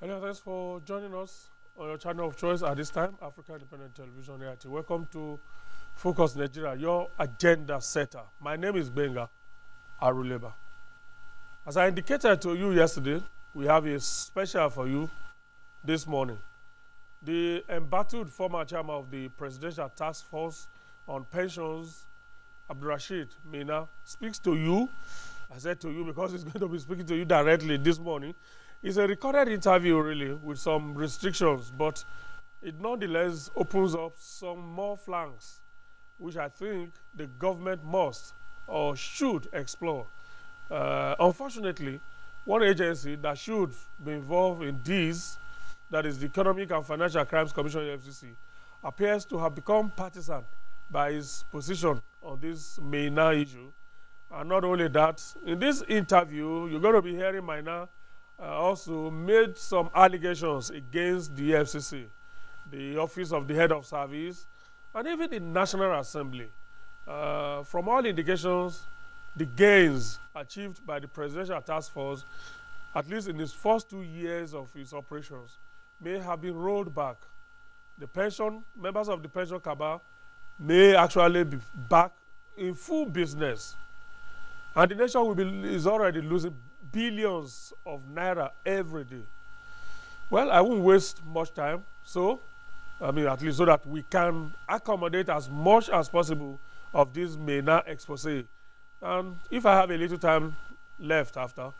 Hello, thanks for joining us on your channel of choice at this time, Africa Independent Television AIT. Welcome to Focus Nigeria, your agenda setter. My name is Benga Aruleba. As I indicated to you yesterday, we have a special for you this morning. The embattled former chairman of the Presidential Task Force on Pensions, ABDULRASHEED, MAINA, speaks to you. I said to you because he's going to be speaking to you directly this morning. It's a recorded interview, really, with some restrictions, but it nonetheless opens up some more flanks, which I think the government must or should explore. Unfortunately, one agency that should be involved in this, that is the Economic and Financial Crimes Commission, EFCC, appears to have become partisan by his position on this MAINA issue. And not only that, in this interview, you're going to be hearing MAINA also made some allegations against the FCC, the Office of the Head of Service, and even the National Assembly. From all indications, the gains achieved by the Presidential Task Force, at least in its first 2 years of its operations, may have been rolled back. The members of the pension cabal may actually be back in full business. And the nation is already losing billions of naira every day. Well, I won't waste much time, at least so that we can accommodate as much as possible of this MAINA expose. And if I have a little time left after,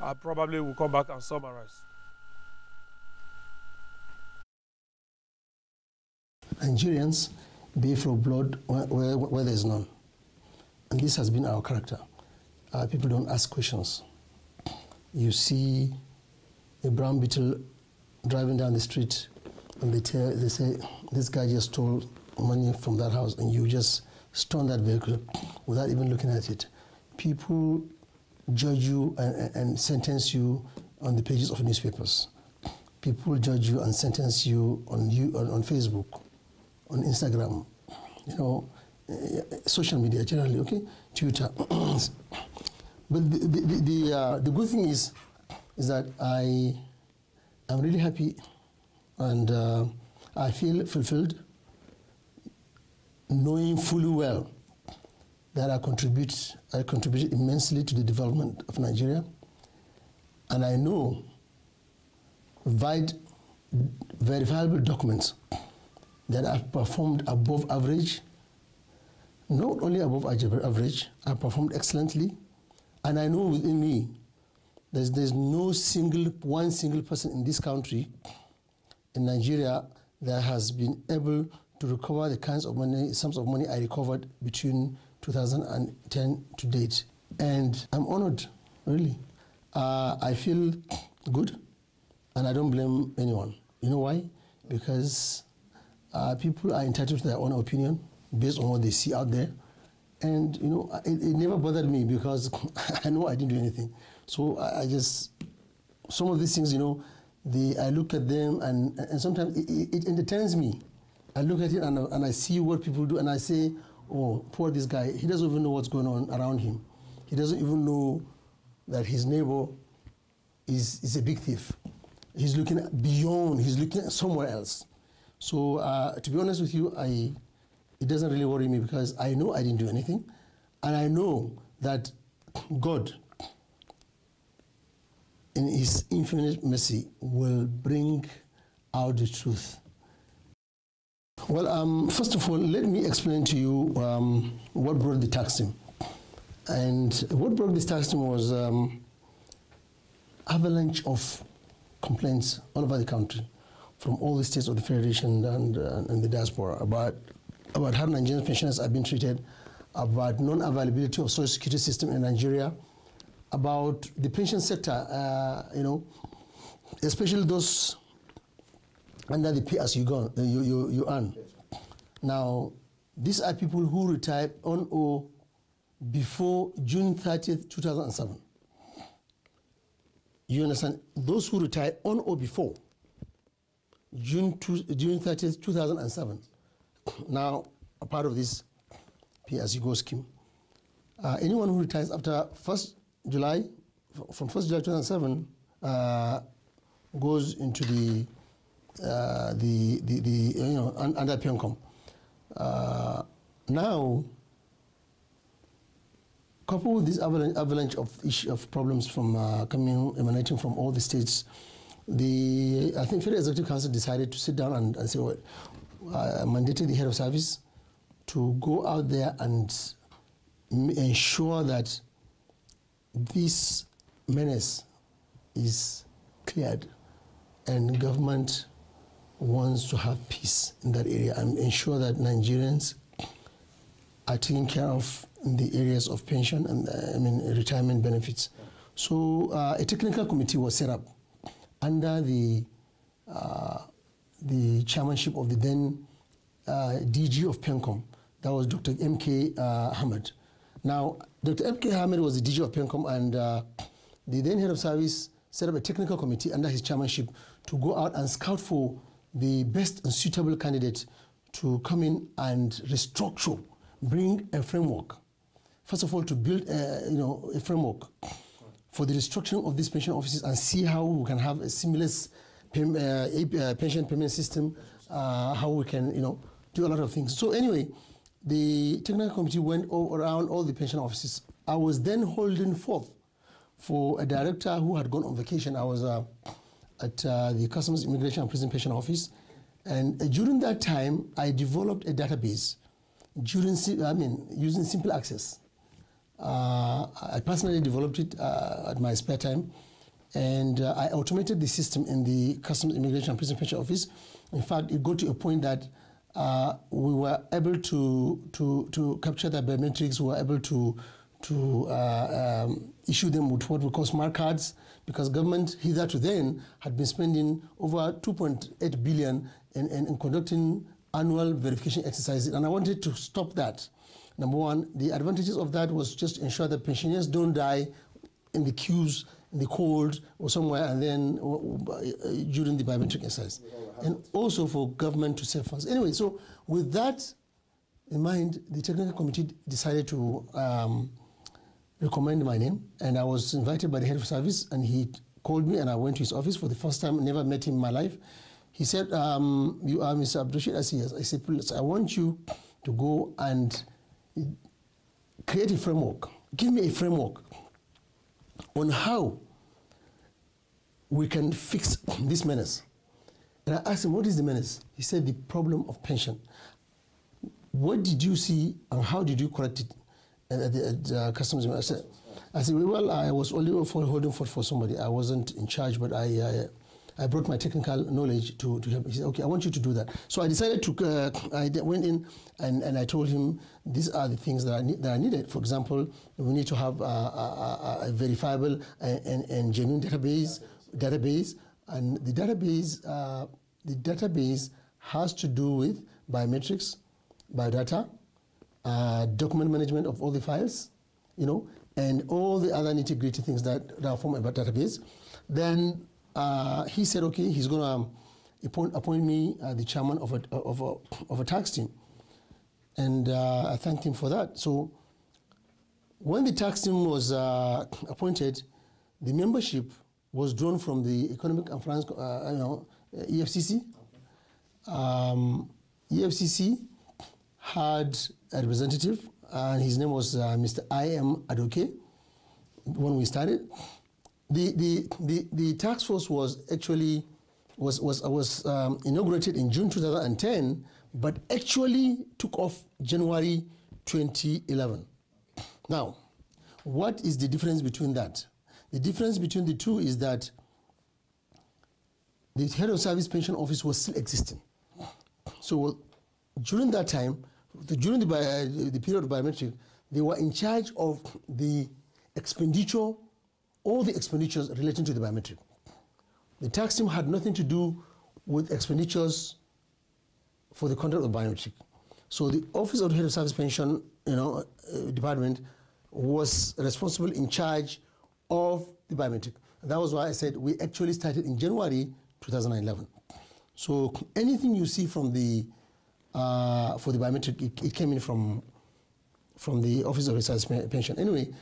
I probably will come back and summarize. Nigerians bathe for blood where there is none. And this has been our character. People don't ask questions. You see a brown beetle driving down the street, and they say, this guy just stole money from that house, and you just stone that vehicle without even looking at it. People judge you and sentence you on the pages of newspapers. People judge you and sentence you on Facebook, on Instagram, social media generally, okay? Twitter. But the good thing is that I am really happy and I feel fulfilled knowing fully well that I contributed immensely to the development of Nigeria. And I know verifiable documents that I've performed above average. Not only above average, I performed excellently. And I know within me, there's no one single person in this country, in Nigeria, that has been able to recover the sums of money I recovered between 2010 to date. And I'm honored, really. I feel good, and I don't blame anyone. You know why? Because people are entitled to their own opinion based on what they see out there. And, it never bothered me because I know I didn't do anything. So some of these things, I look at them and sometimes it entertains me. I look at it and I see what people do and I say, oh, poor this guy. He doesn't even know what's going on around him. He doesn't even know that his neighbor is a big thief. He's looking beyond, he's looking somewhere else. So to be honest with you, it doesn't really worry me because I know I didn't do anything, and I know that God, in His infinite mercy, will bring out the truth. Well, first of all, let me explain to you what brought the tax team. And what brought this tax team was avalanche of complaints all over the country from all the states of the Federation and the diaspora about how Nigerian pensioners are being treated, about non-availability of social security system in Nigeria, about the pension sector, especially those under the pay as you earn. Now, these are people who retired on or before June 30th, 2007. You understand? Those who retired on or before June 30th, 2007. Now, a part of this pay-as-you-go scheme. Anyone who retires after 1st July, from 1st July 2007, goes into the under PENCOM. Now, coupled with this avalanche of problems from emanating from all the states, I think Federal Executive Council decided to sit down and say, well, mandated the head of service to go out there and ensure that this menace is cleared and government wants to have peace in that area and ensure that Nigerians are taken care of in the areas of pension and retirement benefits. So a technical committee was set up under the chairmanship of the then DG of PENCOM. That was Dr. M.K. Ahmed. Now, Dr. M.K. Ahmed was the DG of PENCOM, and the then head of service set up a technical committee under his chairmanship to go out and scout for the best and suitable candidate to come in and restructure, bring a framework. First of all, to build a framework for the restructuring of these pension offices and see how we can have a seamless pension payment system, how we can do a lot of things. So anyway, the technical committee went around all the pension offices. I was then holding forth for a director who had gone on vacation. I was at the Customs, Immigration and Prison Pension Office, and during that time, I developed a database using simple access. I personally developed it at my spare time, and I automated the system in the Customs, Immigration and Prison Pension Office. In fact, it got to a point that we were able to capture the biometrics. We were able to issue them with what we call smart cards, because government hitherto then had been spending over 2.8 billion in conducting annual verification exercises, and I wanted to stop that. Number one, the advantages of that was just to ensure that pensioners don't die in the queues, in the cold, or somewhere, and then during the biometric exercise. And also for government to save funds. Anyway, so with that in mind, the technical committee decided to recommend my name, and I was invited by the head of service, and he called me, and I went to his office for the first time. Never met him in my life. He said, "You are Mr. ABDULRASHEED?" I said, "Yes." I said, "Please, I want you to go and create a framework. Give me a framework on how we can fix this menace." And I asked him, "What is the menace?" He said, "The problem of pension. What did you see and how did you correct it at Customs?" I said, "Well, I was only holding for somebody. I wasn't in charge, but I brought my technical knowledge to help." He said, "Okay, I want you to do that." So I decided to, I went in and I told him, these are the things that are needed. For example, we need to have a verifiable and genuine database, and the database has to do with biometrics, biodata, document management of all the files, and all the other nitty-gritty things that form a database. Then he said, okay, he's going to appoint me the chairman of a tax team. And I thanked him for that. So when the tax team was appointed, the membership was drawn from the Economic and Finance, EFCC. EFCC had a representative, and his name was Mr. I.M. Adoke. When we started, the task force was actually inaugurated in June 2010, but actually took off January 2011. Now, what is the difference between that? The difference between the two is that the head of service pension office was still existing. So during that time, during the period of biometric, they were in charge of the expenditure, all the expenditures relating to the biometric. The tax team had nothing to do with expenditures for the conduct of biometric. So the Office of the Head of Service Pension, department was responsible, in charge of the biometric. And that was why I said we actually started in January 2011. So anything you see from the for the biometric, it came in from the Office of Research Pension. Anyway,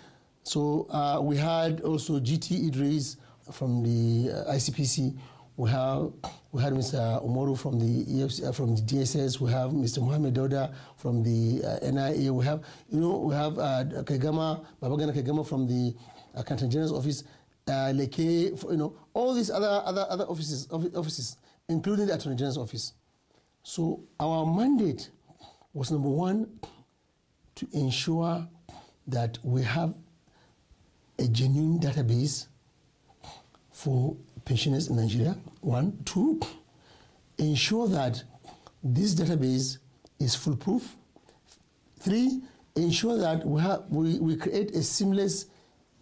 so we had also GT Idris from the ICPC, we had Mr. Umoru from the EFC, from the DSS. We have Mr. Mohamed Doda from the NIA. We have, Kagama, Babagana Kagama from the Accountant General's office. Leke, all these other offices, including the Attorney General's office. So our mandate was, number one, to ensure that we have a genuine database for pensioners in Nigeria, one. Two, ensure that this database is foolproof. Three, ensure that we create a seamless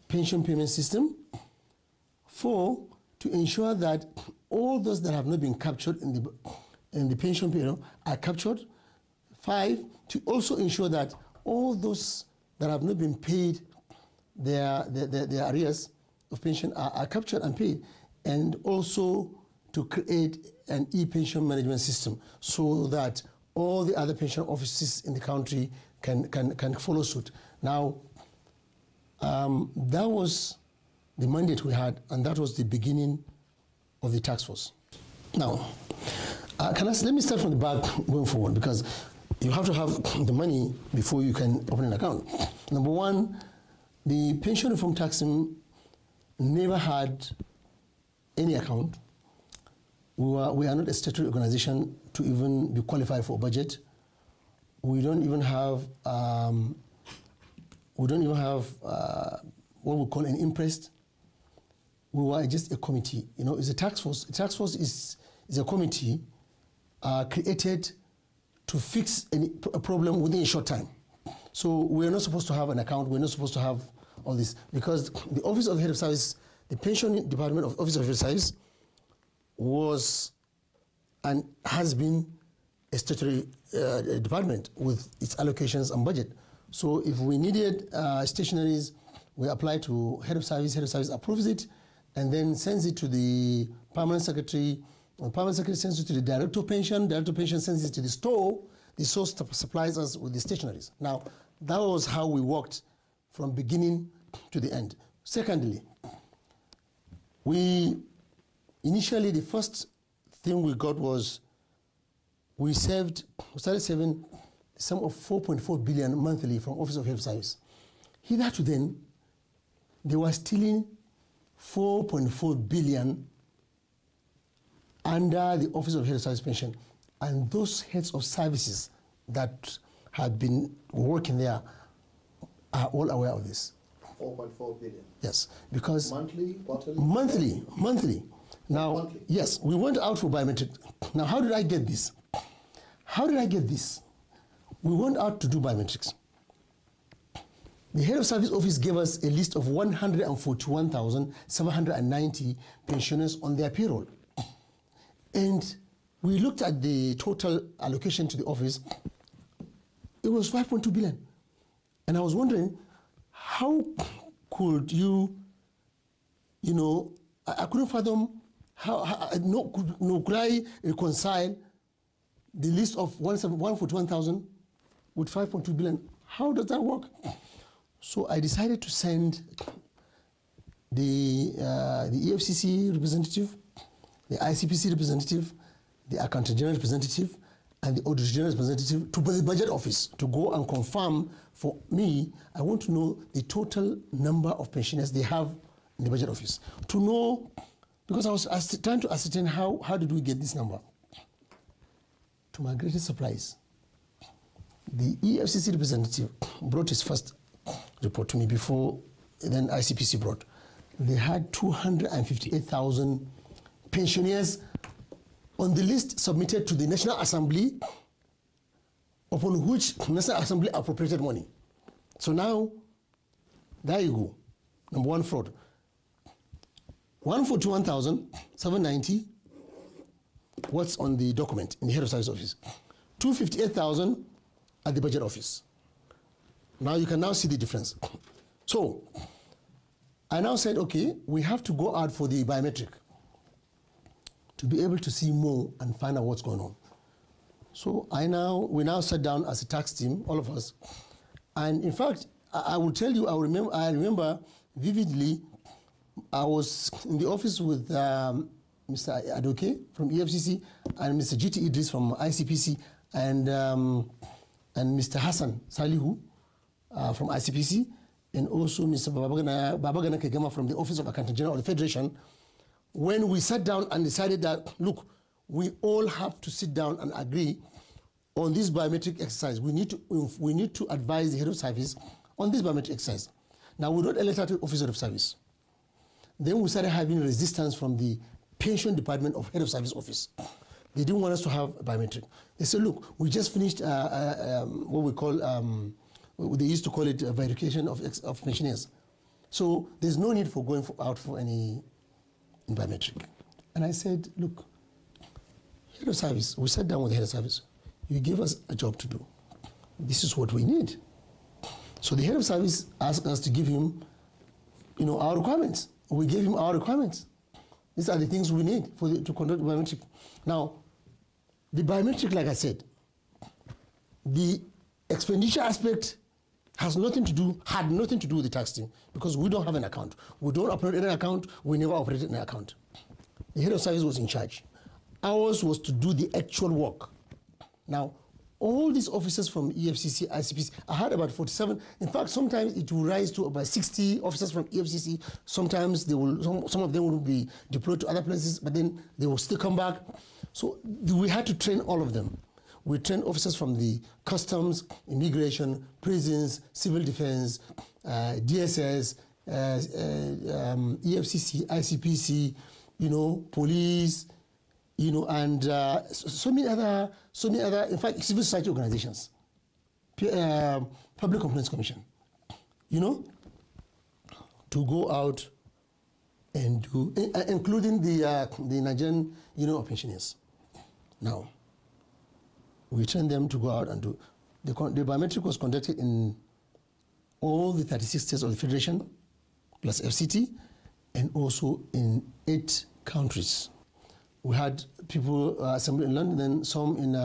pension payment system. Four, to ensure that all those that have not been captured in the pension period are captured. Five, to also ensure that all those that have not been paid their arrears of pension are captured and paid. And also to create an e-pension management system so that all the other pension offices in the country can follow suit. Now, that was the mandate we had, and that was the beginning of the task force. Now, let me start from the back going forward, because you have to have the money before you can open an account. Number one, the pension reform tax team never had any account. We are not a statutory organization to even be qualified for a budget. We don't even have what we call an imprest. We were just a committee. It's a task force. A task force is a committee created to fix a problem within a short time. So we're not supposed to have an account. We're not supposed to have all this, because the Office of the Head of Service, the Pension Department of Office of Head of Service, was and has been a statutory department with its allocations and budget. So if we needed stationaries, we apply to Head of Service approves it, and then sends it to the Permanent Secretary. The Permanent Secretary sends it to the Director of Pension sends it to the store supplies us with the stationaries. Now, that was how we worked from beginning to the end. Secondly, initially the first thing we got was we started saving the sum of 4.4 billion monthly from Office of Health Service. Hitherto then, they were stealing 4.4 billion under the Office of Health Service Pension. And those heads of services that had been working there are all aware of this. 4.4 billion? Yes, because... Monthly, quarterly? Monthly. Now, monthly. Yes, we went out for biometric. Now, how did I get this? We went out to do biometrics. The Head of Service Office gave us a list of 141,790 pensioners on their payroll. And we looked at the total allocation to the office. It was 5.2 billion. And I was wondering, how could I couldn't fathom could I reconcile the list of 141,000 with 5.2 billion? How does that work? So I decided to send the EFCC representative, the ICPC representative, the Accountant General representative, and the Auditor General representative to the budget office to go and confirm for me. I want to know the total number of pensioners they have in the budget office. To know, because I was trying to ascertain how did we get this number. To my greatest surprise, the EFCC representative brought his first report to me before then ICPC brought. They had 258,000 pensioners on the list submitted to the National Assembly, upon which the National Assembly appropriated money. So now, there you go. Number one, fraud. 141,790, what's on the document in the Head of Service Office. 258,000 at the budget office. Now you can now see the difference. So, I now said, okay, we have to go out for the biometric to be able to see more and find out what's going on. So we now sat down as a tax team, all of us, and in fact, I will tell you, I remember vividly, I was in the office with Mr. Mr. Adoke from EFCC, and Mr. GT Idris from ICPC, and Mr. Hassan Salihu from ICPC, and also Mr. Babagana Kegama from the Office of Accountant General of the Federation, when we sat down and decided that, look, we all have to sit down and agree on this biometric exercise. We need to advise the head of service on this biometric exercise. Now, we wrote a letter to the officer of service. Then we started having resistance from the pension department of head of service office. They didn't want us to have biometric. They said, look, we just finished what we call, they used to call it verification of pensioners. So there's no need for going out for any biometric. And I said, look, head of service, we sat down with the head of service. You gave us a job to do. This is what we need. So the head of service asked us to give him, our requirements. We gave him our requirements. These are the things we need to conduct biometric. Now, the biometric, like I said, the expenditure aspect had nothing to do with the tax team, because we don't have an account. We don't operate an account. We never operated an account. The head of service was in charge. Ours was to do the actual work. Now, all these officers from EFCC, ICPC, I had about 47. In fact, sometimes it will rise to about 60 officers from EFCC. Sometimes some of them will be deployed to other places, but then they will still come back. So we had to train all of them. We trained officers from the customs, immigration, prisons, civil defense, DSS, EFCC, ICPC, police, and so many other, in fact, civil society organizations, Public Complaints Commission, to go out and do, including the Nigerian Union of Pensioners. Now, we trained them to go out and do. The biometric was conducted in all the 36 states of the Federation, plus FCT, and also in 8 countries. We had people assembled in London, some in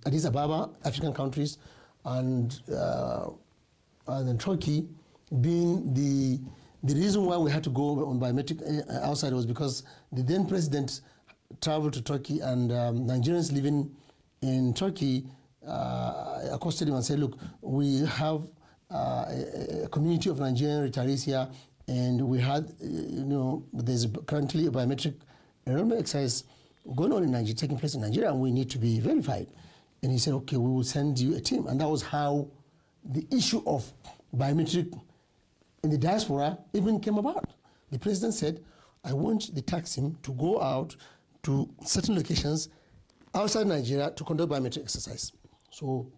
Addis Ababa, African countries, and then Turkey being the reason why we had to go on biometric outside was because the then president traveled to Turkey, and Nigerians living in Turkey accosted him and said, look, we have a community of Nigerian retirees here, and we had, there's currently a biometric enrollment exercise going on in Nigeria, taking place in Nigeria, and we need to be verified. And he said, okay, we will send you a team. And that was how the issue of biometric in the diaspora even came about. The president said, I want the tax team to go out to certain locations outside Nigeria to conduct biometric exercise. So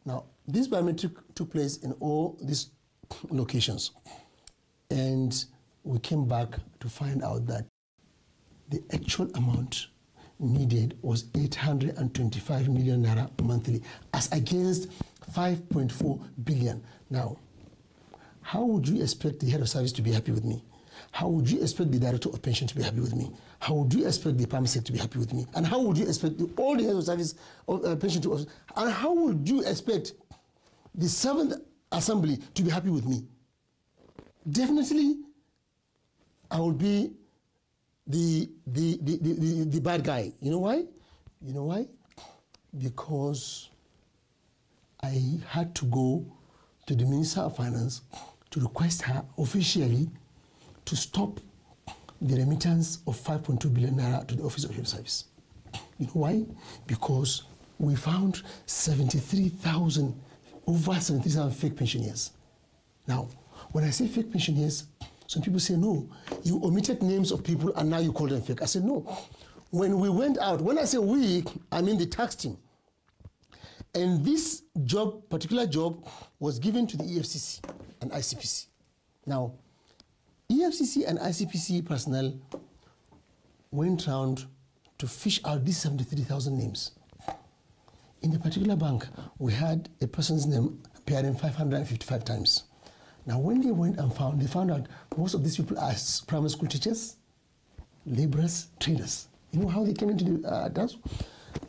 now, this biometric took place in all these locations. And we came back to find out that the actual amount needed was 825 million naira monthly, as against 5.4 billion. Now, how would you expect the head of service to be happy with me? How would you expect the director of pension to be happy with me? How would you expect the pharmacy to be happy with me? And how would you expect all the heads of service of pension to? And how would you expect the 7th assembly to be happy with me? Definitely, I will be the bad guy. You know why? Because I had to go to the Minister of Finance to request her officially to stop the remittance of 5.2 billion naira to the Office of Health Service. You know why? Because we found over 73,000 fake pensioners. Now, when I say fake pensioners, some people say, no, you omitted names of people and now you call them fake. I said, no. When we went out, when I say we, I mean the tax team. And this job, particular job, was given to the EFCC and ICPC. Now, EFCC and ICPC personnel went round to fish out these 73,000 names. In the particular bank, we had a person's name appearing 555 times. Now, when they went and they found out most of these people are primary school teachers, laborers, traders. You know how they came into the dance?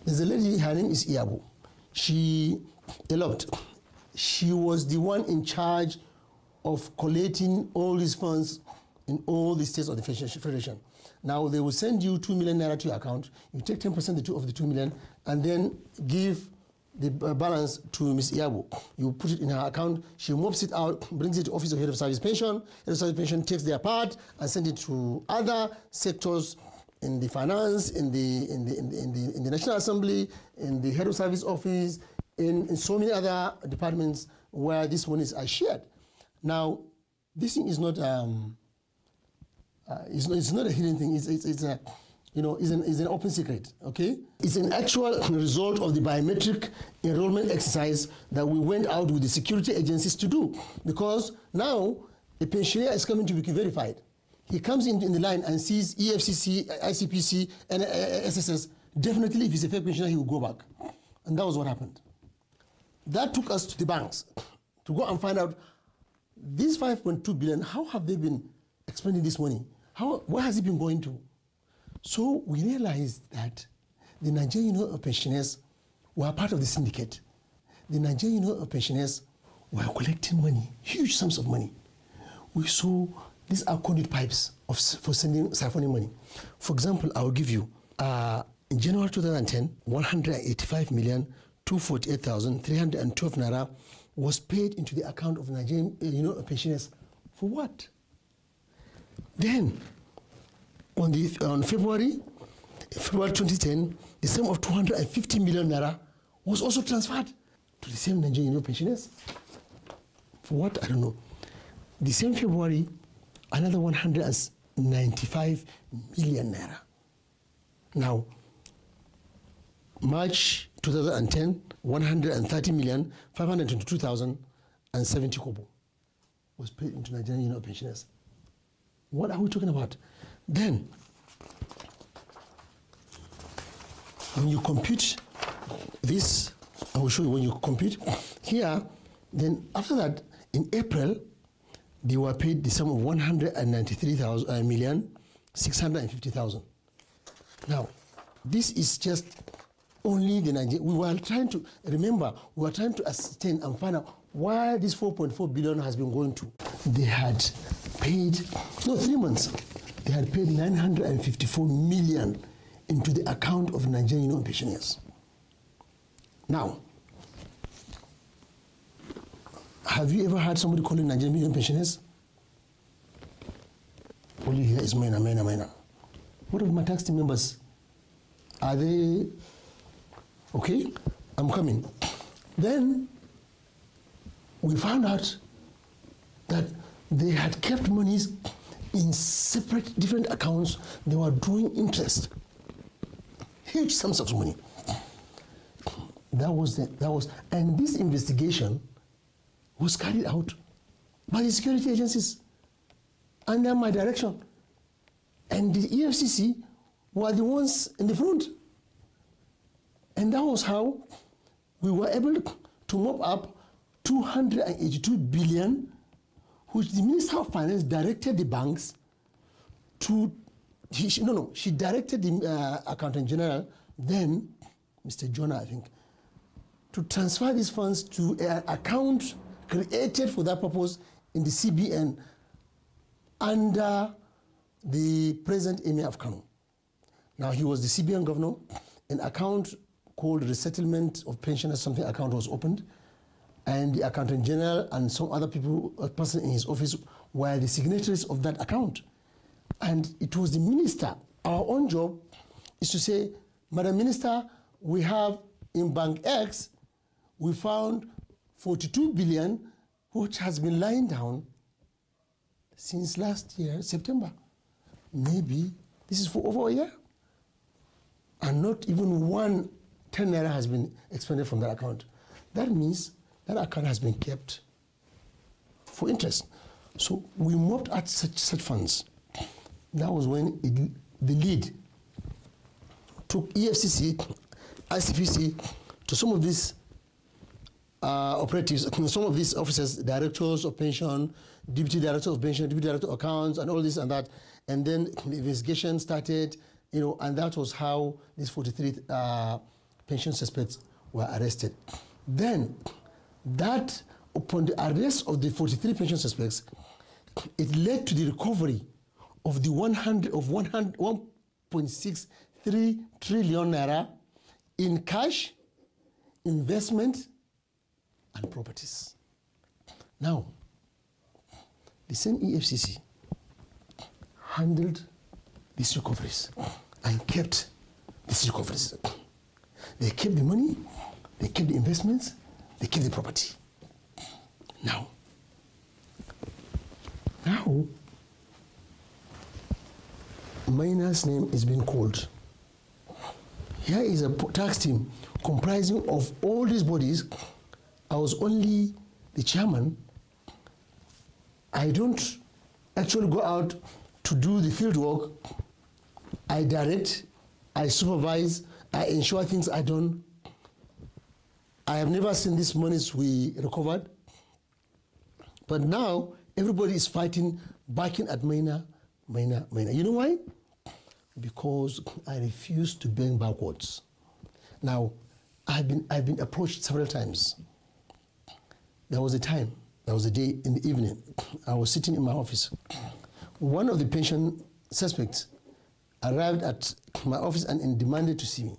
There's a lady, her name is Iabu. She was the one in charge of collating all these funds in all the states of the federation. Now they will send you 2 million naira to your account. You take 10% of the 2 million and then give the balance to Ms. Iabo. You put it in her account, she mops it out, brings it to Office of Head of Service Pension. Head of Service Pension takes their part and send it to other sectors in the finance, in the National Assembly, in the Head of Service Office, in so many other departments where these monies are shared. Now, this thing is not it's not a hidden thing. It's a, you know, it's an open secret. Okay, it's an actual result of the biometric enrollment exercise that we went out with the security agencies to do. Because now a pensioner is coming to be verified. He comes in the line and sees EFCC, ICPC, and SSS. Definitely, if he's a fake pensioner, he will go back. And that was what happened. That took us to the banks to go and find out these 5.2 billion, how have they been expending this money? Where has it been going to? So we realized that the Nigerian Union of Pensioners were part of the syndicate. The Nigerian Union of Pensioners were collecting money, huge sums of money. We saw these are conduit pipes for siphoning money. For example, I will give you, in January 2010, 185,248,312 naira was paid into the account of Nigerian Union of Pensioners. For what? Then, on February 2010, the sum of 250 million naira was also transferred to the same Nigerian Union of Pensioners. For what? I don't know. The same February, another 195 million naira. Now, March 2010, 130,522,070 kobo was paid into Nigerian Union of Pensioners. What are we talking about? Then, when you compute this, I will show you when you compute here, then after that, in April, they were paid the sum of 193,650,000. Now, this is just only the Nigerian. We were trying to, remember, we were trying to ascertain and find out why this 4.4 billion has been going to. They had paid, no, 3 months, they had paid 954 million into the account of Nigerian Union of Pensioners. Now, have you ever heard somebody calling Nigerian Union of Pensioners? All you hear is MAINA, MAINA, MAINA. What of my tax team members? Are they okay? I'm coming. Then we found out that they had kept monies in separate, different accounts. They were drawing interest, huge sums of money. And this investigation was carried out by the security agencies under my direction. And the EFCC were the ones in the front. And that was how we were able to mop up 282 billion, which the Minister of Finance directed the banks to, she directed the Accountant General, then Mr. Jonah, I think, to transfer these funds to an account created for that purpose in the CBN under the present Emir of Kano. Now, he was the CBN governor. An account called Resettlement of Pensioners, something account was opened, and the Accountant General and some other people, a person in his office, were the signatories of that account. And it was the minister. Our own job is to say, Madam Minister, we have in Bank X, we found 42 billion, which has been lying down since last year, September. Maybe this is for over a year. And not even 1 10 naira has been expended from that account. That means that account has been kept for interest. So we mopped at such funds. That was when the lead took EFCC, ICPC to some of these operatives, some of these officers, directors of pension, deputy director of pension, deputy director of accounts, and all this and that. And then the investigation started, and that was how these 43 pension suspects were arrested. Then, upon the arrest of the 43 pension suspects, it led to the recovery of the 1.63 trillion naira in cash, investment, and properties. Now, the same EFCC handled these recoveries and kept these recoveries. They kept the money, they kept the investments, they kept the property. Now, MAINA's name is being called. Here is a tax team comprising of all these bodies. I was only the chairman. I don't actually go out to do the field work. I direct, I supervise, I ensure things are done. I have never seen these monies we recovered. But now, everybody is fighting, backing at MAINA. You know why? Because I refuse to bend backwards. Now, I've been approached several times. There was a day in the evening, I was sitting in my office. One of the pension suspects arrived at my office and demanded to see me.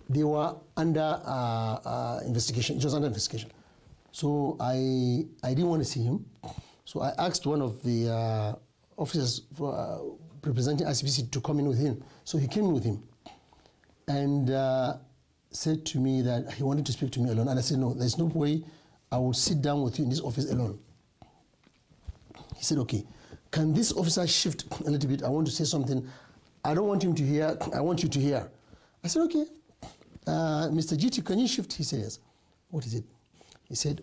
They were under investigation. It was under investigation. So I didn't want to see him. So I asked one of the officers representing ICPC to come in with him. So he came in with him and said to me that he wanted to speak to me alone. And I said, no, there's no way I will sit down with you in this office alone. He said, okay, can this officer shift a little bit? I want to say something. I don't want him to hear. I want you to hear. I said, okay. Mr. GT, can you shift? He said, yes. What is it? He said,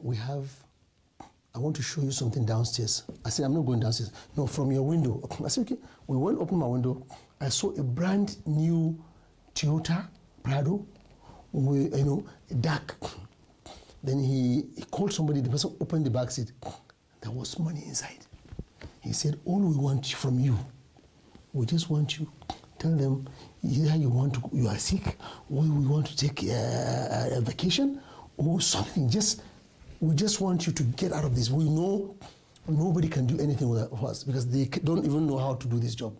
I want to show you something downstairs. I said, I'm not going downstairs. No, from your window. I said, okay. We went open my window. I saw a brand new Toyota Prado, with, dark. Then he called somebody, the person opened the back seat. There was money inside. He said, all we want from you, we just want you, tell them either you are sick, or we want to take a vacation, or something. We just want you to get out of this. We know nobody can do anything with us because they don't even know how to do this job.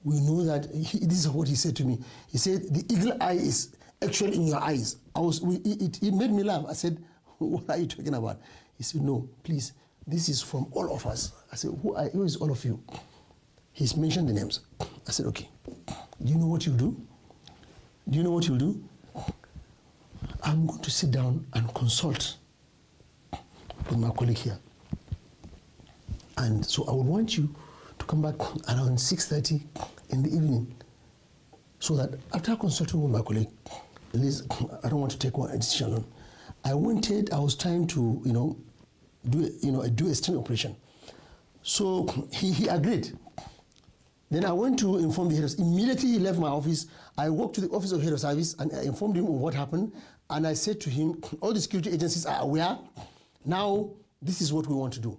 We know that, this is what he said to me. He said, the eagle eye is actually in your eyes. It made me laugh. I said, what are you talking about? He said, no, please, this is from all of us. I said, who is all of you? He's mentioned the names. I said, okay, do you know what you'll do? Do you know what you'll do? I'm going to sit down and consult with my colleague here. And so I would want you to come back around 6:30 in the evening so that after consulting with my colleague, at least I don't want to take one decision alone. I was trying to, do a sting operation. So he agreed. Then I went to inform the head of, immediately he left my office, I walked to the office of head of service and I informed him of what happened. And I said to him, all the security agencies are aware. Now, this is what we want to do.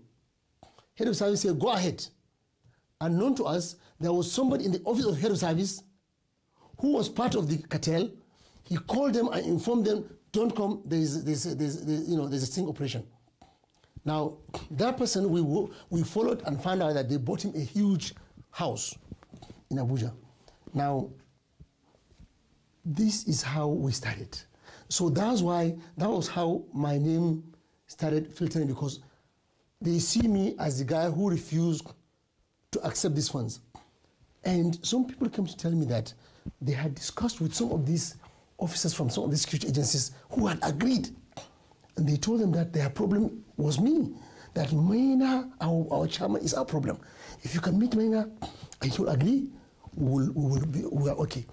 Head of service said, go ahead. Unknown to us, there was somebody in the office of head of service who was part of the cartel. He called them and informed them, don't come, there's a sting operation. Now, that person, we followed and found out that they bought him a huge house in Abuja. Now, this is how we started. So that was how my name started filtering, because they see me as the guy who refused to accept these funds. And some people came to tell me that they had discussed with some of these officers from some of these security agencies who had agreed. And they told them that their problem was me, that MAINA, our chairman, is our problem. If you can meet MAINA and he'll agree, we are okay.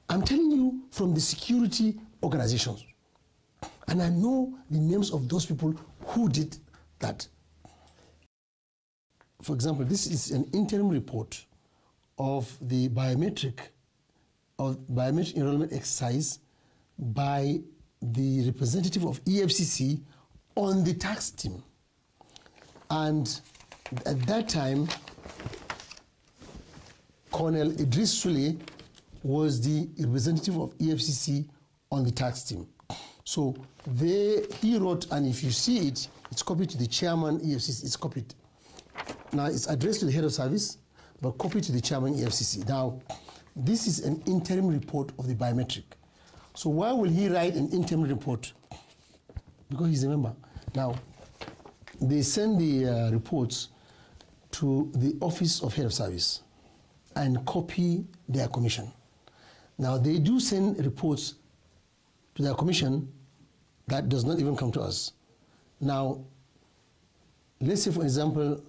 I'm telling you from the security organizations. And I know the names of those people who did that. For example, this is an interim report of the biometric enrollment exercise by the representative of EFCC on the tax team. And at that time, Colonel Idris Sule was the representative of EFCC on the tax team. So he wrote, and if you see it, it's copied to the chairman, EFCC, it's copied. Now it's addressed to the head of service, but copy to the chairman EFCC. Now, this is an interim report of the biometric. So why will he write an interim report? Because he's a member. Now, they send the reports to the Office of Head of Service and copy their commission. Now, they do send reports to their commission that does not even come to us. Now, let's say, for example,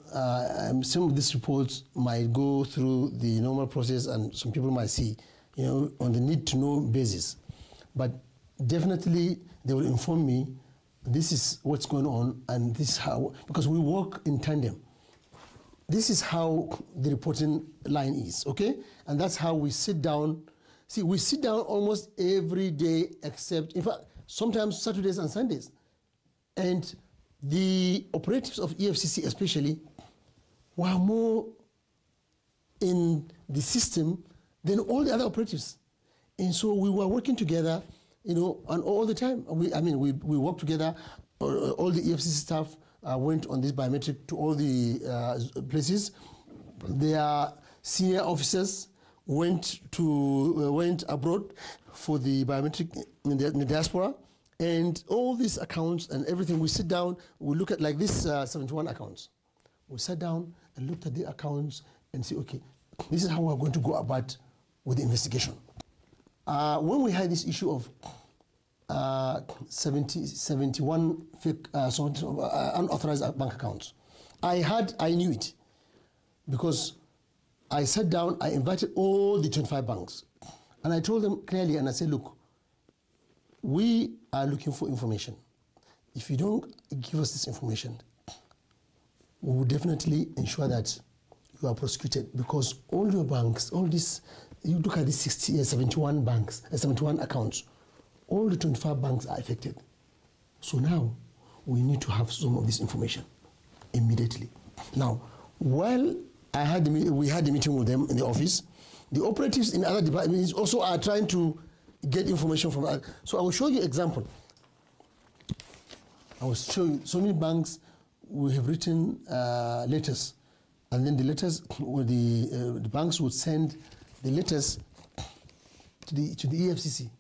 some of these reports might go through the normal process and some people might see, on the need-to-know basis. But definitely, they will inform me, this is what's going on and this is how, because we work in tandem. This is how the reporting line is, okay? And that's how we sit down. See, we sit down almost every day except, in fact, sometimes Saturdays and Sundays. And the operatives of EFCC especially were more in the system than all the other operatives. And so we were working together, and all the time. We worked together. All the EFCC staff went on this biometric to all the places. Their senior officers went abroad for the biometric in the diaspora. And all these accounts and everything, we sit down, we look at like this 71 accounts. We sat down and looked at the accounts and say, okay, this is how we're going to go about with the investigation. When we had this issue of 71 fake, unauthorized bank accounts, I knew it because I sat down, I invited all the 25 banks, and I told them clearly, and I said, look, we are looking for information. If you don't give us this information, we will definitely ensure that you are prosecuted, because all your banks, all this, you look at these 71 banks, 71 accounts, all the 25 banks are affected. So now we need to have some of this information immediately. Now, while we had the meeting with them in the office, the operatives in other departments also are trying to get information from us. So I will show you an example. I will show you so many banks we have written letters, and then the letters, the banks would send the letters to the EFCC,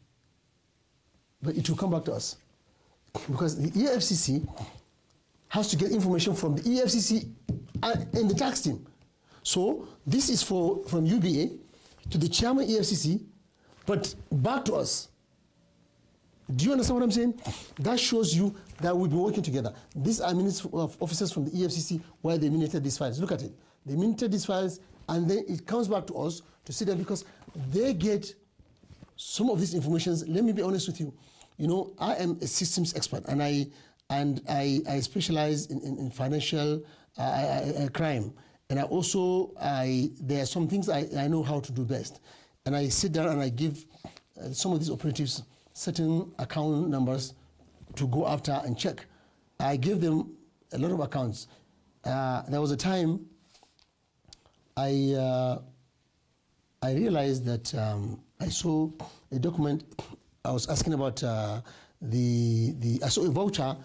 but it will come back to us because the EFCC has to get information from the EFCC and the tax team. So this is from UBA to the chairman EFCC, but back to us. Do you understand what I'm saying? That shows you that we've been working together. These are minutes of officers from the EFCC where they minuted these files. Look at it. They minuted these files, and then it comes back to us to see them because they get some of these informations. Let me be honest with you. I am a systems expert, and I specialize in financial crime. And I also, there are some things I know how to do best. And I sit down and I give some of these operatives certain account numbers to go after and check. I gave them a lot of accounts. There was a time I realized that I saw a document. I was asking about I saw a voucher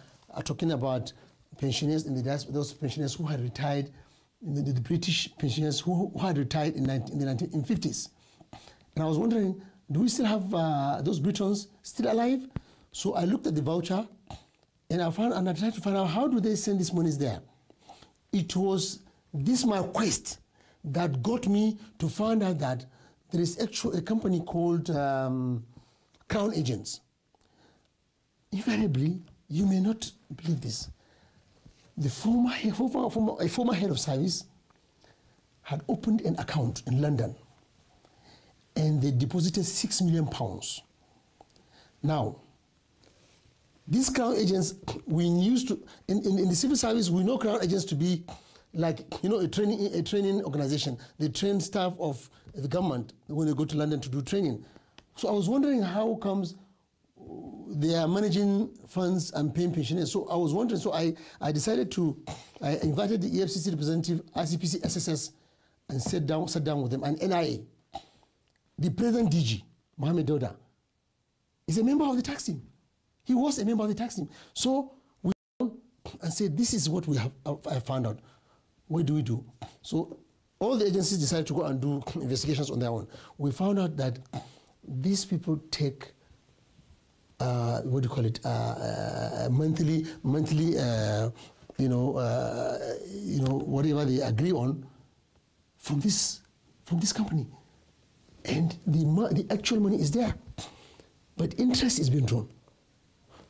talking about pensioners in the diaspora, those pensioners who had retired, the British pensioners who had retired in the 1950s. And I was wondering, do we still have those Britons still alive? So I looked at the voucher, and I tried to find out how do they send these monies there. It was this my quest that got me to find out that there is actually a company called Crown Agents. Invariably, you may not believe this. The former head of service had opened an account in London, and they deposited £6 million. Now, these Crown Agents, we used to, in the civil service, we know Crown Agents to be like, a training organization. They train staff of the government when they go to London to do training. So I was wondering how comes they are managing funds and paying pensioners. So I was wondering, so I decided I invited the EFCC representative, ICPC, SSS, and sat down with them, and NIA. The present DG, Mohammed Dauda, is a member of the tax team. He was a member of the tax team. So we went and said, this is what I found out. What do we do? So all the agencies decided to go and do investigations on their own. We found out that these people take, what do you call it, monthly, whatever they agree on from this company, and the actual money is there, but interest is being drawn.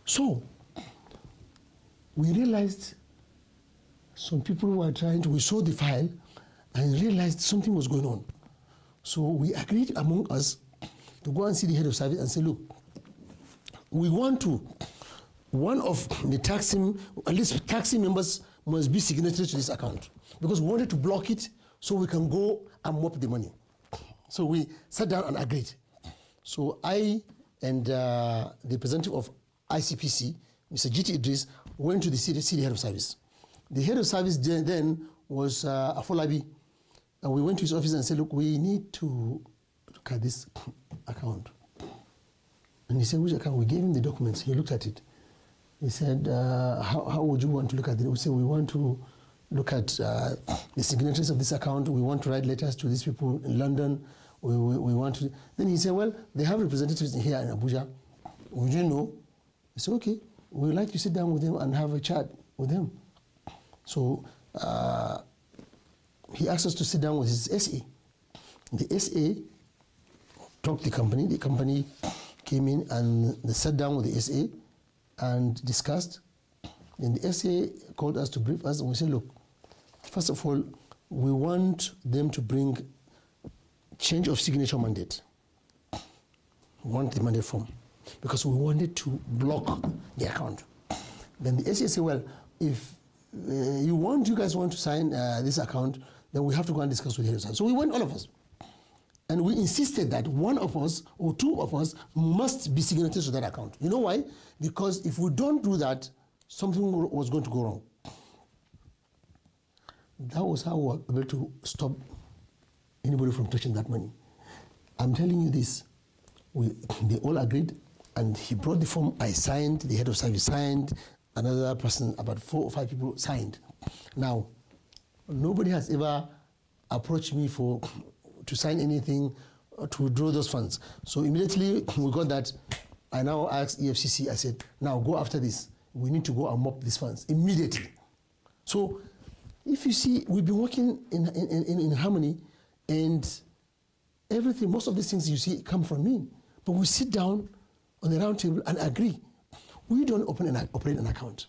So we realized some people were we saw the file and realized something was going on. So we agreed among us to go and see the head of service and say, look, we want to, one of the taxing, at least taxing members must be signatory to this account, because we wanted to block it so we can go and mop the money. So we sat down and agreed. So I and the representative of ICPC, Mr. GT Idris, went to the city head of service. The head of service then was Afolabi, and we went to his office and said, look, we need to look at this account. And he said, which account? We gave him the documents. He looked at it. He said, how would you want to look at it? We said, we want to look at the signatories of this account. We want to write letters to these people in London. We want to. Then he said, well, they have representatives here in Abuja. We didn't know. I said, okay, we'd like to sit down with them and have a chat with them. So he asked us to sit down with his SA. The SA talked to the company. The company came in and they sat down with the SA and discussed. And the SA called us to brief us, and we said, look, first of all, we want them to bring change of signature mandate. We want the mandate form, because we wanted to block the account. Then the SA said, well, if you guys want to sign this account, then we have to go and discuss with the head of service. So we went, all of us. And we insisted that one of us or two of us must be signatories to that account. You know why? Because if we don't do that, something was going to go wrong. That was how we were able to stop anybody from touching that money. I'm telling you this, they all agreed, and he brought the form, I signed, the head of service signed, another person, about 4 or 5 people signed. Now, nobody has ever approached me to sign anything to withdraw those funds. So immediately we got that. I now asked EFCC, I said, now go after this. We need to go and mop these funds immediately. So if you see, we've been working in harmony, and everything, most of these things you see come from me. But we sit down on the round table and agree. We don't operate an account.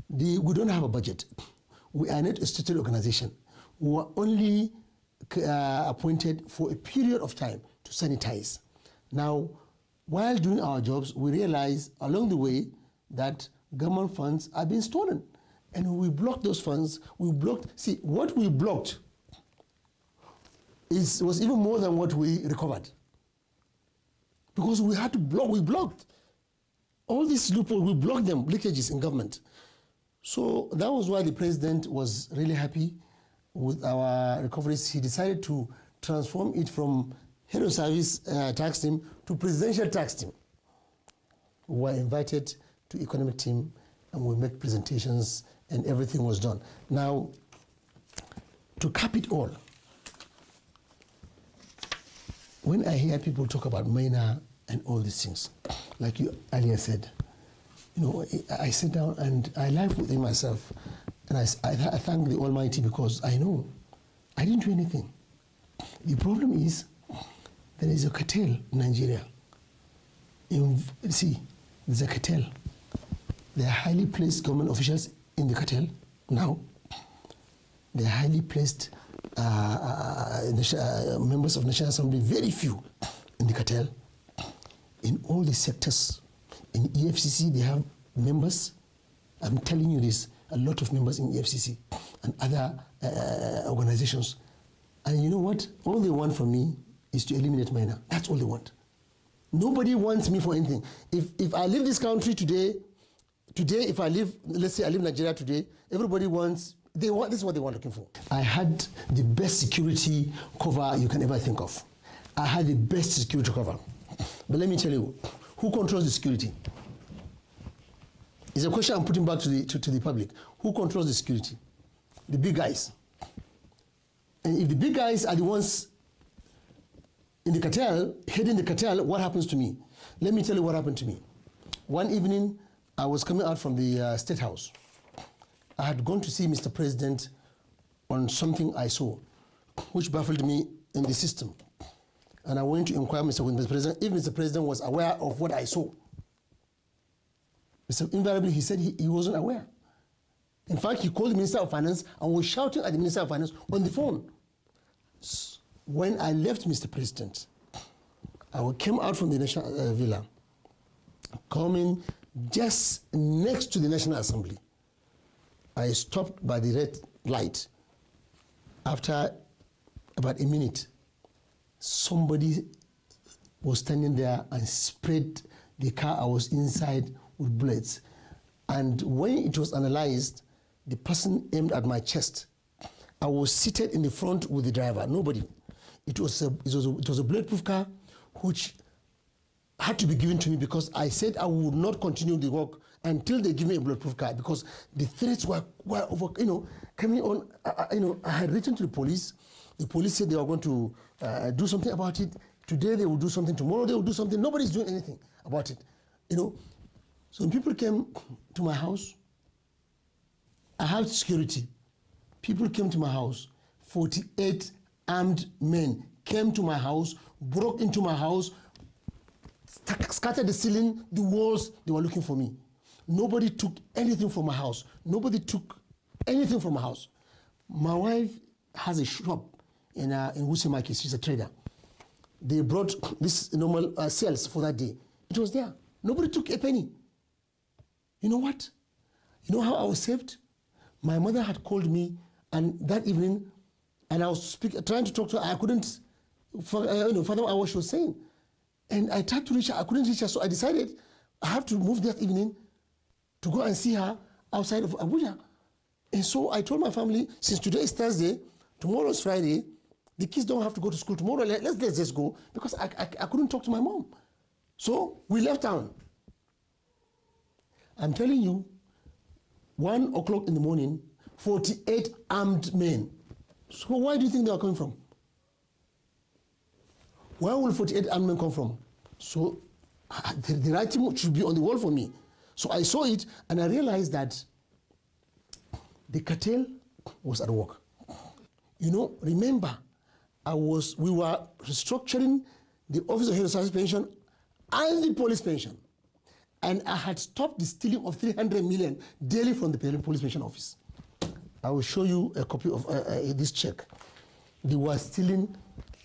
We don't have a budget. We are not a statutory organization. We were only appointed for a period of time to sanitize. Now, while doing our jobs, we realized along the way that government funds are being stolen. And we blocked those funds. See, what we blocked was even more than what we recovered. Because we had to block, we blocked. All these loopholes, we blocked them, leakages in government. So that was why the president was really happy with our recoveries. He decided to transform it from head of service tax team to presidential tax team. We were invited to economic team, and we made presentations, and everything was done. Now, to cap it all, when I hear people talk about MAINA and all these things, like you earlier said, you know, I sit down and I laugh within myself, and I thank the Almighty, because I know I didn't do anything. The problem is there is a cartel in Nigeria. See, there's a cartel. There are highly placed government officials in the cartel now. There are highly placed members of National Assembly, very few in the cartel. In all the sectors, in EFCC, they have members. I'm telling you this, a lot of members in EFCC and other organizations. And you know what? All they want from me is to eliminate MAINA. That's all they want. Nobody wants me for anything. If I leave this country today, if I leave, let's say I leave Nigeria today, everybody wants, this is what they want looking for. I had the best security cover you can ever think of. I had the best security cover. But let me tell you, who controls the security? It's a question I'm putting back to the public. Who controls the security? The big guys. And if the big guys are the ones in the cartel, heading the cartel, what happens to me? Let me tell you what happened to me. One evening, I was coming out from the State House. I had gone to see Mr. President on something I saw, which baffled me in the system. And I went to inquire Mr. President if Mr. President was aware of what I saw. Invariably, he said he wasn't aware. In fact, he called the Minister of Finance and was shouting at the Minister of Finance on the phone. When I left Mr. President, I came out from the National Villa, coming just next to the National Assembly. I stopped by the red light. After about a minute, somebody was standing there and sprayed the car I was inside with bullets. And when it was analyzed, the person aimed at my chest. I was seated in the front with the driver, nobody. It was a bulletproof car which had to be given to me because I said I would not continue the work until they give me a bulletproof car because the threats were over, coming on. I had written to the police. The police said they were going to do something about it. Today they will do something. Tomorrow they will do something. Nobody's doing anything about it. So people came to my house. I had security. People came to my house. 48 armed men came to my house, broke into my house, scattered the ceiling, the walls. They were looking for me. Nobody took anything from my house. Nobody took anything from my house. My wife has a shop in Wusimaki. She's a trader. They brought this normal sales for that day. It was there. Nobody took a penny. You know what? You know how I was saved? My mother had called me, and that evening, and I was trying to talk to her. I couldn't fathom what she was saying. And I tried to reach her. I couldn't reach her, so I decided I have to move that evening to go and see her outside of Abuja. And so I told my family, since today is Thursday, tomorrow is Friday, the kids don't have to go to school tomorrow. Let's just go, because I couldn't talk to my mom. So we left town. I'm telling you, 1 o'clock in the morning, 48 armed men. So where do you think they are coming from? Where will 48 armed men come from? So the writing should be on the wall for me. So I saw it and I realized that the cartel was at work. Remember, we were restructuring the Office of Head of Service Pension and the police pension. And I had stopped the stealing of 300 million daily from the police pension office. I will show you a copy of this check. They were stealing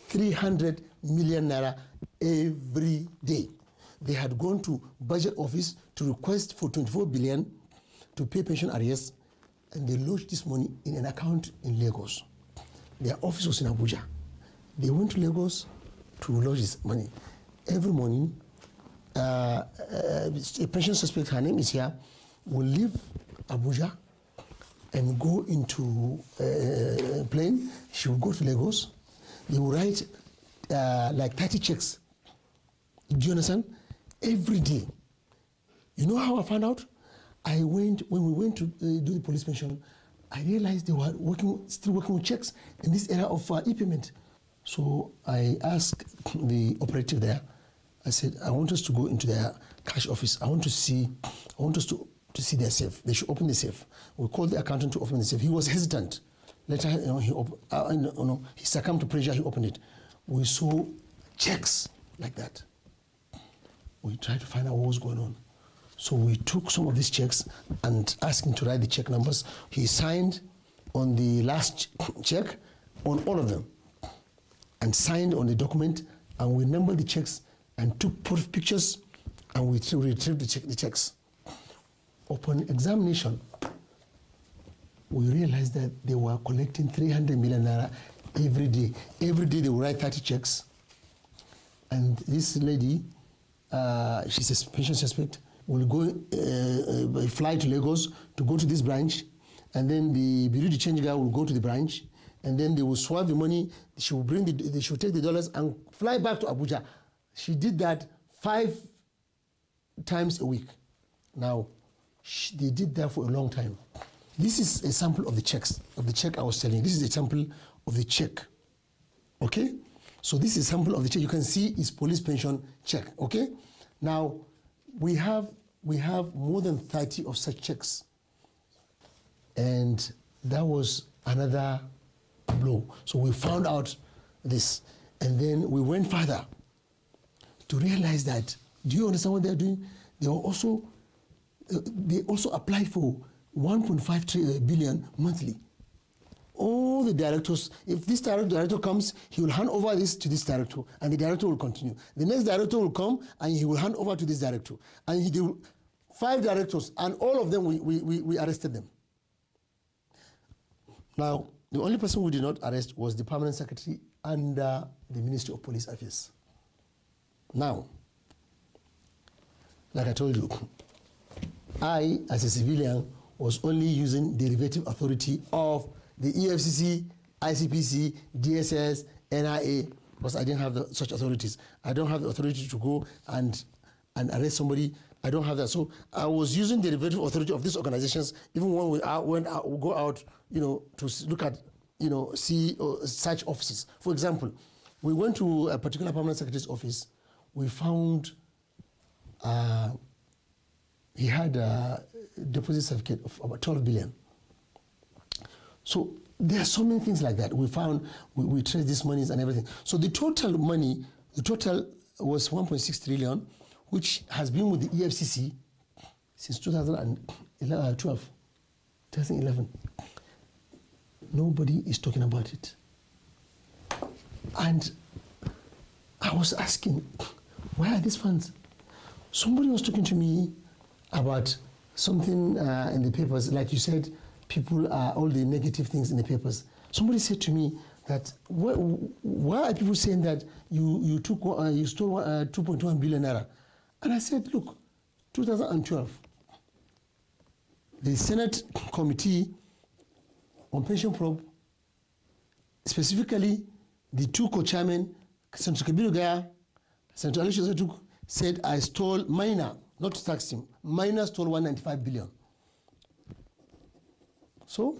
300 million naira every day. They had gone to budget office to request for 24 billion to pay pension arrears, and they lodged this money in an account in Lagos. Their office was in Abuja. They went to Lagos to lodge this money. Every morning, a pension suspect, her name is here, will leave Abuja and go into a plane. She will go to Lagos. They will write like 30 checks. Do you understand? Every day. You know how I found out? When we went to do the police pension, I realized they were still working with checks in this era of e-payment. So I asked the operative there, I said, I want us to go into their cash office. I want us to see their safe. They should open the safe. We called the accountant to open the safe. He was hesitant. Later, he succumbed to pressure, he opened it. We saw checks like that. We tried to find out what was going on. So we took some of these checks and asked him to write the check numbers. He signed on the last check on all of them and signed on the document, and we numbered the checks and took pictures, and we retrieved the checks. Upon examination, we realized that they were collecting 300 million naira every day. Every day they would write 30 checks. And this lady, she's a pension suspect, will go fly to Lagos to go to this branch, and then the Bureau de Change guy will go to the branch, and then they will swap the money. She will take the dollars and fly back to Abuja. She did that 5 times a week. Now, they did that for a long time. This is a sample of the checks, of the check I was telling you. This is a sample of the check. Okay? So this is a sample of the check. You can see it's police pension check. Okay? Now, we have more than 30 of such checks. And that was another blow. So we found out this. And then we went further to realize that, do you understand what they're doing? They also applied for 1.5 billion monthly. All the directors, if this director comes, he will hand over this to this director, and the director will continue. The next director will come, and he will hand over to this director. And he do 5 directors, and all of them, we arrested them. Now, the only person we did not arrest was the permanent secretary under the Ministry of Police Affairs. Now, like I told you, I, as a civilian, was only using derivative authority of the EFCC, ICPC, DSS, NIA, because I didn't have such authorities. I don't have the authority to go and arrest somebody. I don't have that. So I was using the derivative authority of these organizations, even when we go out, to look at, see such offices. For example, we went to a particular permanent secretary's office. We found he had a deposit certificate of about 12 billion. So there are so many things like that. We found, we traced these monies and everything. So the total money, was 1.6 trillion, which has been with the EFCC since 2011. Nobody is talking about it. And I was asking, where are these funds? Somebody was talking to me about something in the papers, like you said, people are all the negative things in the papers. Somebody said to me that, why are people saying that you stole 2.1 billion naira? And I said, look, 2012, the Senate Committee on Pension Probe, specifically the 2 co-chairmen, Senator Kabiru Gaya, Senator Alicia Zetuk, said I stole MAINA, not to tax him. MAINA stole 195 billion. So,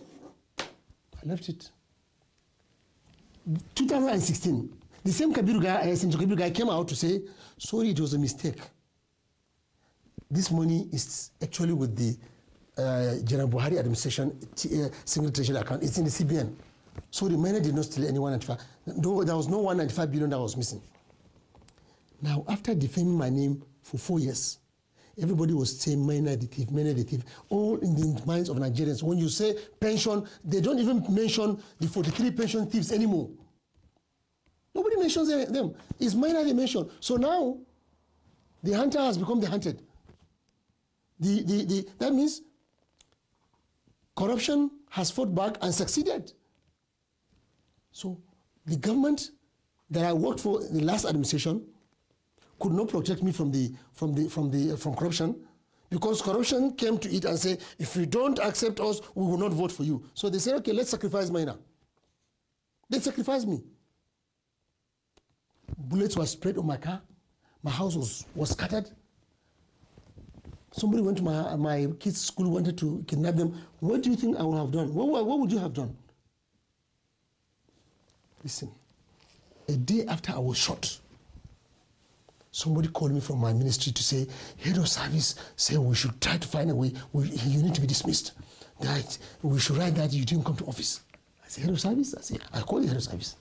I left it. 2016, the same Kabiru Gaya, Senator Kabiru Gaya came out to say, sorry, it was a mistake. This money is actually with the General Buhari administration single treasury account. It's in the CBN. So the MAINA did not steal any 195. There was no 195 billion that was missing. Now, after defaming my name for 4 years, everybody was saying MAINA the thief, all in the minds of Nigerians. When you say pension, they don't even mention the 43 pension thieves anymore. Nobody mentions them. It's MAINA they mention. So now, the hunter has become the hunted. That means corruption has fought back and succeeded. So the government that I worked for in the last administration could not protect me from corruption, because corruption came to it and said, if you don't accept us, we will not vote for you. So they said, okay, let's sacrifice MAINA. They sacrificed me. Bullets were sprayed on my car. My house was scattered. Somebody went to my kids' school, wanted to kidnap them. What do you think I would have done? What would you have done? Listen, a day after I was shot, somebody called me from my ministry to say, head of service said we should try to find a way, you need to be dismissed. That we should write that you didn't come to office. I said, head of service? I called the head of service.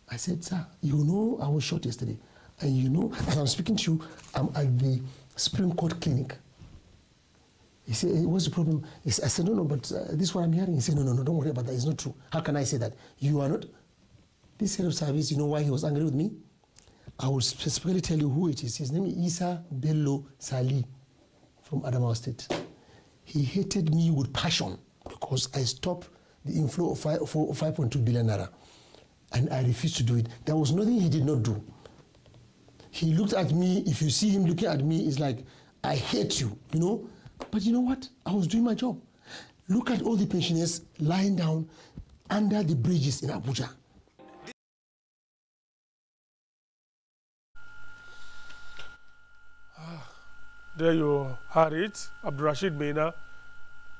I said, sir, you know I was shot yesterday. And you know, as I'm speaking to you, I'm at the Supreme Court clinic. He said, hey, what's the problem? I said, no, but this is what I'm hearing. He said, no, don't worry about that. It's not true. How can I say that? You are not. This head of service, you know why he was angry with me? I will specifically tell you who it is. His name is Isa Bello Sali from Adamawa State. He hated me with passion because I stopped the inflow of 5.2 billion naira. And I refused to do it. There was nothing he did not do. He looked at me. If you see him looking at me, it's like, I hate you, you know? But you know what? I was doing my job. Look at all the pensioners lying down under the bridges in Abuja. There you had it, ABDULRASHEED MAINA.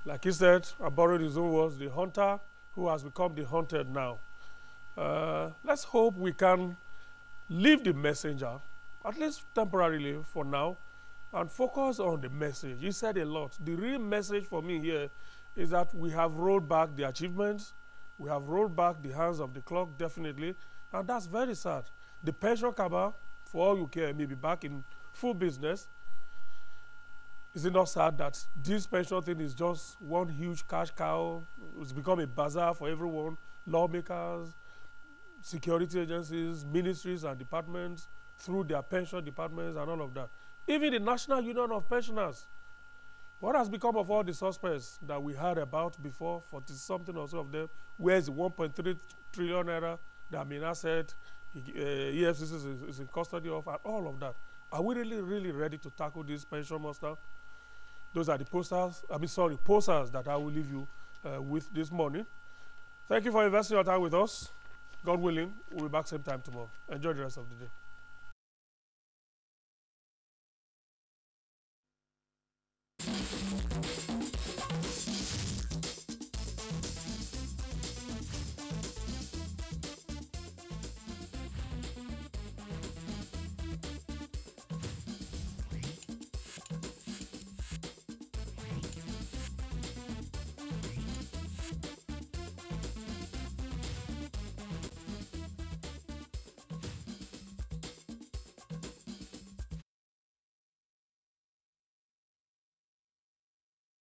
Like he said, I borrowed his own words, the hunter who has become the hunted now. Let's hope we can leave the messenger, at least temporarily for now, and focus on the message. He said a lot. The real message for me here is that we have rolled back the achievements, we have rolled back the hands of the clock, definitely, and that's very sad. The pension cabal, for all you care, may be back in full business. Is it not sad that this pension thing is just one huge cash cow? It's become a bazaar for everyone, lawmakers, security agencies, ministries and departments, through their pension departments and all of that. Even the National Union of Pensioners. What has become of all the suspects that we heard about before, 40-something or so of them? Where's the 1.3 trillion naira that MAINA said EFCC is in custody of, and all of that? Are we really ready to tackle this pension monster? Those are the posters that I will leave you with this morning. Thank you for investing your time with us. God willing, we'll be back same time tomorrow. Enjoy the rest of the day.